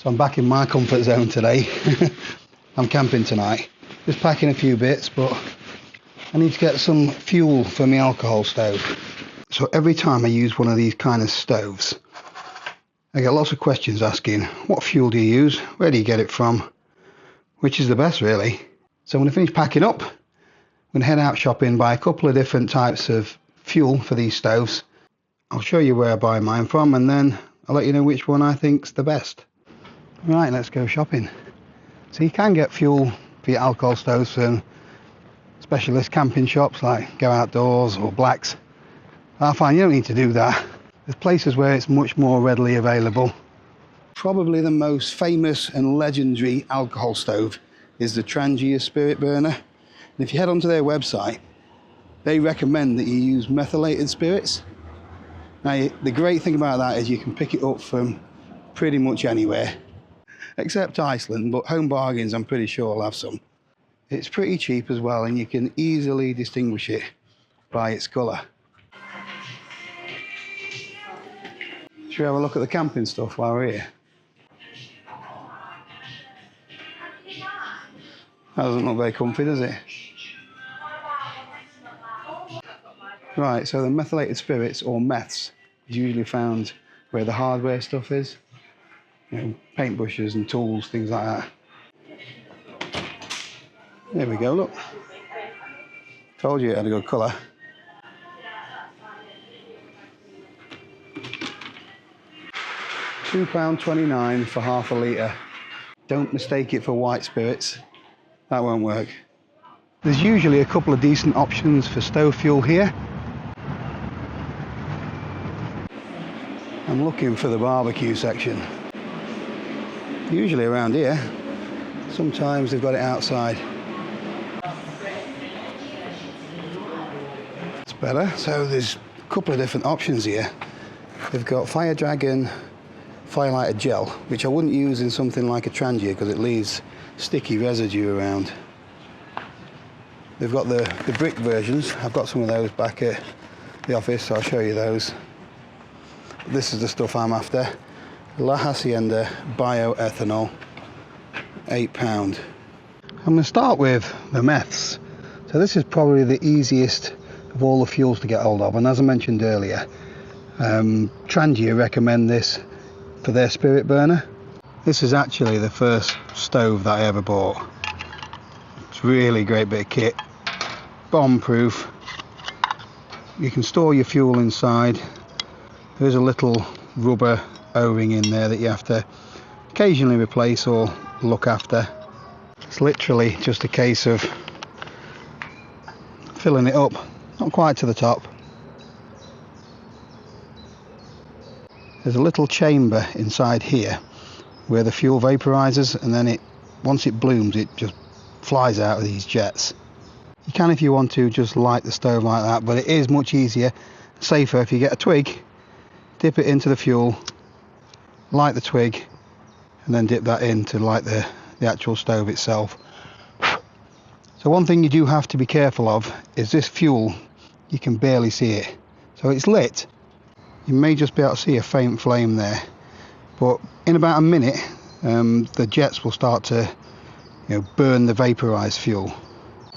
So I'm back in my comfort zone today. I'm camping tonight, just packing a few bits, but I need to get some fuel for my alcohol stove. So every time I use one of these kind of stoves, I get lots of questions asking, what fuel do you use? Where do you get it from? Which is the best, really? So when I finish packing up, I'm going to head out shopping, buy a couple of different types of fuel for these stoves. I'll show you where I buy mine from, and then I'll let you know which one I think's the best. Right, let's go shopping. So you can get fuel for your alcohol stoves from specialist camping shops like Go Outdoors or Black's. I find you don't need to do that. There's places where it's much more readily available. Probably the most famous and legendary alcohol stove is the Trangia spirit burner. And if you head onto their website, they recommend that you use methylated spirits. Now, the great thing about that is you can pick it up from pretty much anywhere, except Iceland, but Home Bargains I'm pretty sure will have some. It's pretty cheap as well, and you can easily distinguish it by its colour. Should we have a look at the camping stuff while we're here? That doesn't look very comfy, does it? Right, so the methylated spirits, or meths, is usually found where the hardware stuff is. You know, paintbrushes and tools, things like that. There we go, look. Told you it had a good colour. £2.29 for half a litre. Don't mistake it for white spirits. That won't work. There's usually a couple of decent options for stove fuel here. I'm looking for the barbecue section. Usually around here. Sometimes they've got it outside. It's better. So there's a couple of different options here. They've got Fire Dragon Firelighter Gel, which I wouldn't use in something like a Trangia because it leaves sticky residue around. They've got the brick versions. I've got some of those back at the office, so I'll show you those. This is the stuff I'm after. La Hacienda Bioethanol, £8. I'm going to start with the meths. So this is probably the easiest of all the fuels to get hold of, and as I mentioned earlier, Trangia recommend this for their spirit burner. This is actually the first stove that I ever bought. It's really great bit of kit, bomb proof. You can store your fuel inside. There's a little rubber O-ring in there that you have to occasionally replace or look after. It's literally just a case of filling it up, not quite to the top. There's a little chamber inside here where the fuel vaporizes, and then once it blooms, it just flies out of these jets. You can, if you want to, just light the stove like that, but it is much easier, safer if you get a twig, dip it into the fuel, light the twig, and then dip that in to light the actual stove itself. So one thing you do have to be careful of is this fuel, you can barely see it. So it's lit. You may just be able to see a faint flame there, but in about a minute the jets will start to burn the vaporized fuel,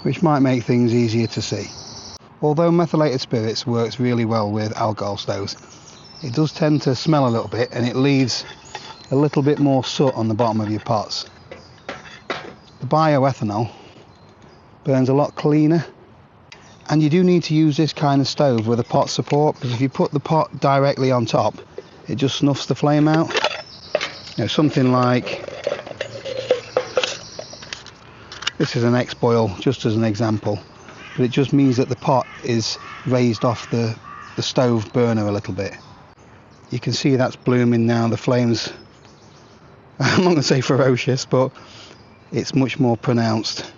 which might make things easier to see. Although methylated spirits works really well with alcohol stoves, it does tend to smell a little bit, and it leaves a little bit more soot on the bottom of your pots. The bioethanol burns a lot cleaner, and you do need to use this kind of stove with a pot support, because if you put the pot directly on top, it just snuffs the flame out. Something like this is an X-boil, just as an example, but it just means that the pot is raised off the stove burner a little bit. You can see that's blooming now. The flames, I'm not going to say ferocious, but it's much more pronounced.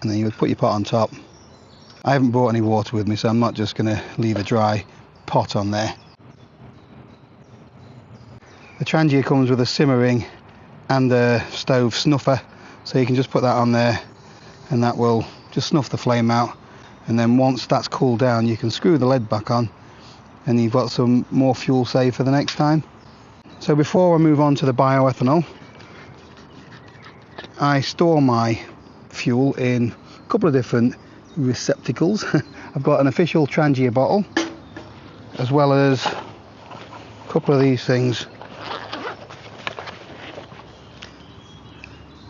And then you would put your pot on top. I haven't brought any water with me, so I'm not just going to leave a dry pot on there. The Trangia comes with a simmer ring and a stove snuffer, so you can just put that on there and that will just snuff the flame out. And then once that's cooled down, you can screw the lid back on and you've got some more fuel saved for the next time. So before I move on to the bioethanol, I store my fuel in a couple of different receptacles. I've got an official Trangia bottle, as well as a couple of these things.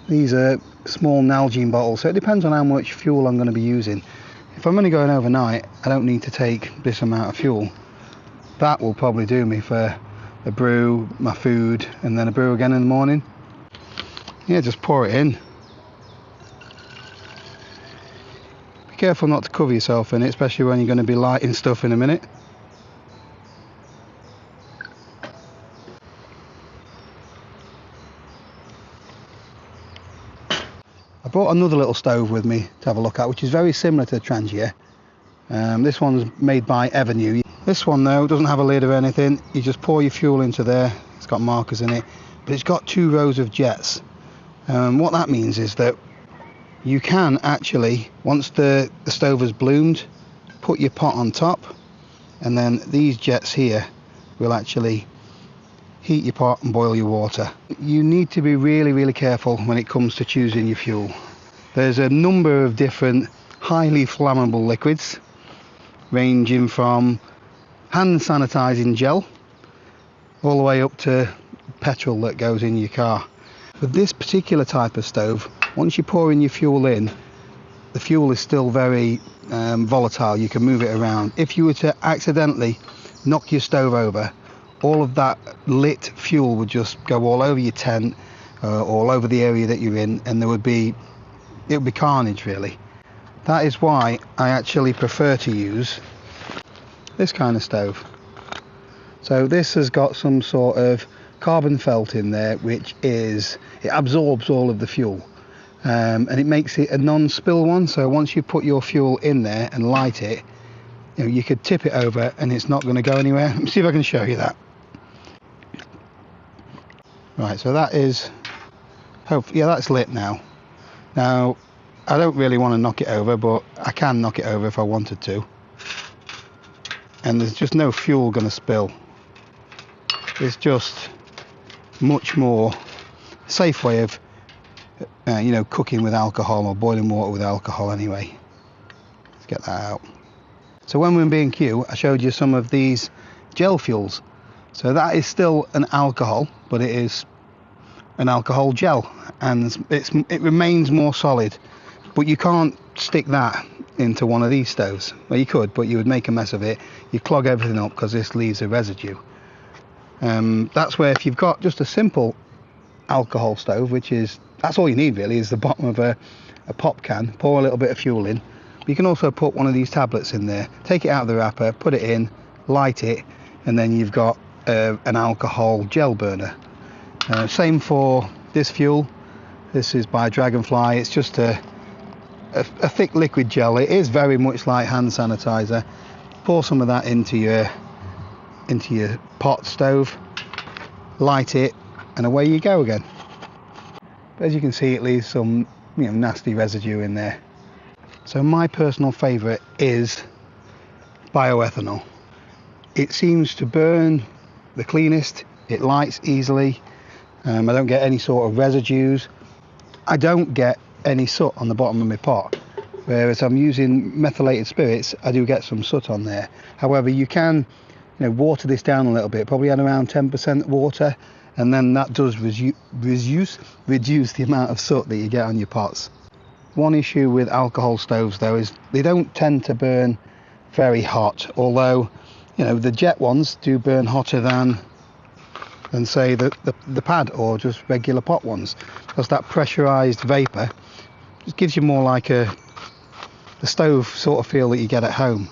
These are small Nalgene bottles, so it depends on how much fuel I'm going to be using. If I'm only going overnight, I don't need to take this amount of fuel. That will probably do me for a brew, my food, and then a brew again in the morning. Yeah, just pour it in. Be careful not to cover yourself in it, especially when you're going to be lighting stuff in a minute. I brought another little stove with me to have a look at, which is very similar to the Trangia. This one's made by Evernew. This one though doesn't have a lid or anything. You just pour your fuel into there. It's got markers in it, but it's got 2 rows of jets. What that means is that you can actually, once the stove has bloomed, put your pot on top, and then these jets here will actually heat your pot and boil your water. You need to be really careful when it comes to choosing your fuel. There's a number of different highly flammable liquids, ranging from hand sanitizing gel all the way up to petrol that goes in your car. With this particular type of stove, once you're pouring your fuel in, the fuel is still very volatile. You can move it around. If you were to accidentally knock your stove over, all of that lit fuel would just go all over your tent, all over the area that you're in, and it would be carnage really. That is why I actually prefer to use this kind of stove. So this has got some sort of carbon felt in there, which it absorbs all of the fuel, and it makes it a non-spill one. So once you put your fuel in there and light it, you could tip it over and it's not going to go anywhere. Let me see if I can show you that. Right, so that is, yeah, that's lit now. Now, I don't really want to knock it over, but I can knock it over if I wanted to. And there's just no fuel going to spill. It's just much more safe way of, cooking with alcohol or boiling water with alcohol anyway. Let's get that out. So when we were in B&Q, I showed you some of these gel fuels. So that is still an alcohol, but it is an alcohol gel, and it remains more solid. But you can't stick that into one of these stoves. Well, you could, but you would make a mess of it. You clog everything up because this leaves a residue. That's where if you've got just a simple alcohol stove, that's all you need really, is the bottom of a pop can, pour a little bit of fuel in. But you can also put one of these tablets in there, take it out of the wrapper, put it in, light it, and then you've got an alcohol gel burner. Same for this fuel. This is by Dragonfly. It's just a thick liquid gel. It is very much like hand sanitizer. Pour some of that into your pot stove, light it, and away you go again. But as you can see, it leaves some nasty residue in there. So my personal favourite is bioethanol. It seems to burn the cleanest, it lights easily, I don't get any sort of residues, I don't get any soot on the bottom of my pot, whereas I'm using methylated spirits, I do get some soot on there. However, you can water this down a little bit, probably add around 10% water, and then that does reduce the amount of soot that you get on your pots. One issue with alcohol stoves though is they don't tend to burn very hot, although the jet ones do burn hotter than say the pad or just regular pot ones, because that pressurized vapor just gives you more like the stove sort of feel that you get at home.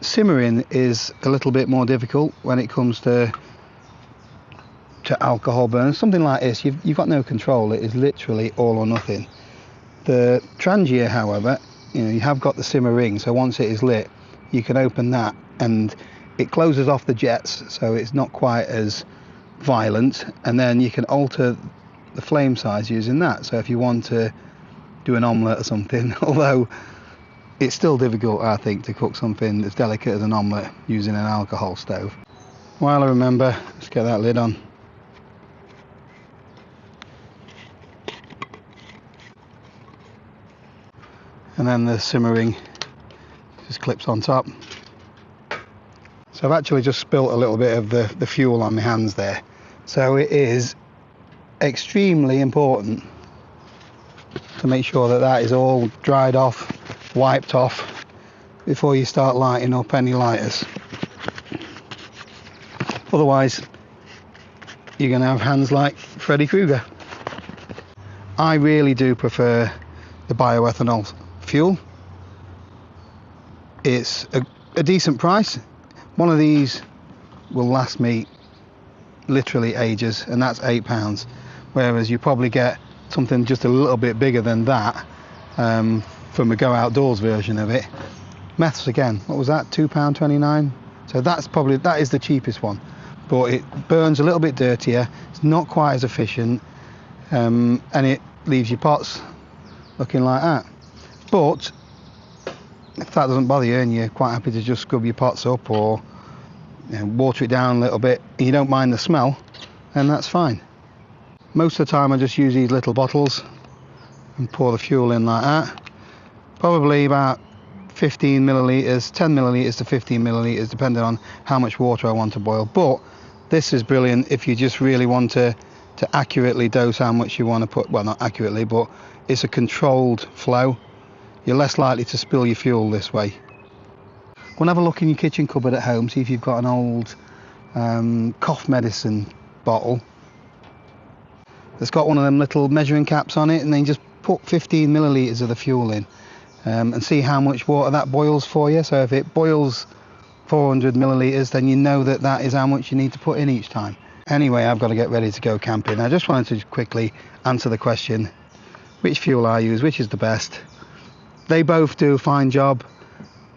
Simmering is a little bit more difficult when it comes to alcohol burn. Something like this, you've got no control. It is literally all or nothing. The Trangia, however, you have got the simmer ring, so once it is lit, you can open that and it closes off the jets, so it's not quite as violent, and then you can alter the flame size using that. So if you want to do an omelette or something, although it's still difficult, I think, to cook something as delicate as an omelette using an alcohol stove. While I remember, let's get that lid on. And then the simmering just clips on top. So I've actually just spilt a little bit of the fuel on my hands there. So it is extremely important to make sure that that is all dried off, wiped off, before you start lighting up any lighters. Otherwise, you're going to have hands like Freddy Krueger. I really do prefer the bioethanol fuel. It's a decent price. One of these will last me literally ages, and that's £8. Whereas you probably get something just a little bit bigger than that from a Go Outdoors version of it. Meths again, what was that, £2.29? So that is the cheapest one, but it burns a little bit dirtier, it's not quite as efficient, and it leaves your pots looking like that. But if that doesn't bother you and you're quite happy to just scrub your pots up, or water it down a little bit, and you don't mind the smell, then that's fine. Most of the time I just use these little bottles and pour the fuel in like that. Probably about 15 millilitres, 10 millilitres to 15 millilitres, depending on how much water I want to boil. But this is brilliant if you just really want to accurately dose how much you want to put. Well, not accurately, but it's a controlled flow. You're less likely to spill your fuel this way. Go and have a look in your kitchen cupboard at home, see if you've got an old cough medicine bottle that's got one of them little measuring caps on it, and then just put 15 millilitres of the fuel in and see how much water that boils for you. So if it boils 400 millilitres, then you know that that is how much you need to put in each time. Anyway, I've got to get ready to go camping. I just wanted to quickly answer the question, which fuel I use, which is the best. They both do a fine job.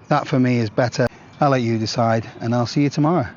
That for me is better. I'll let you decide, and I'll see you tomorrow.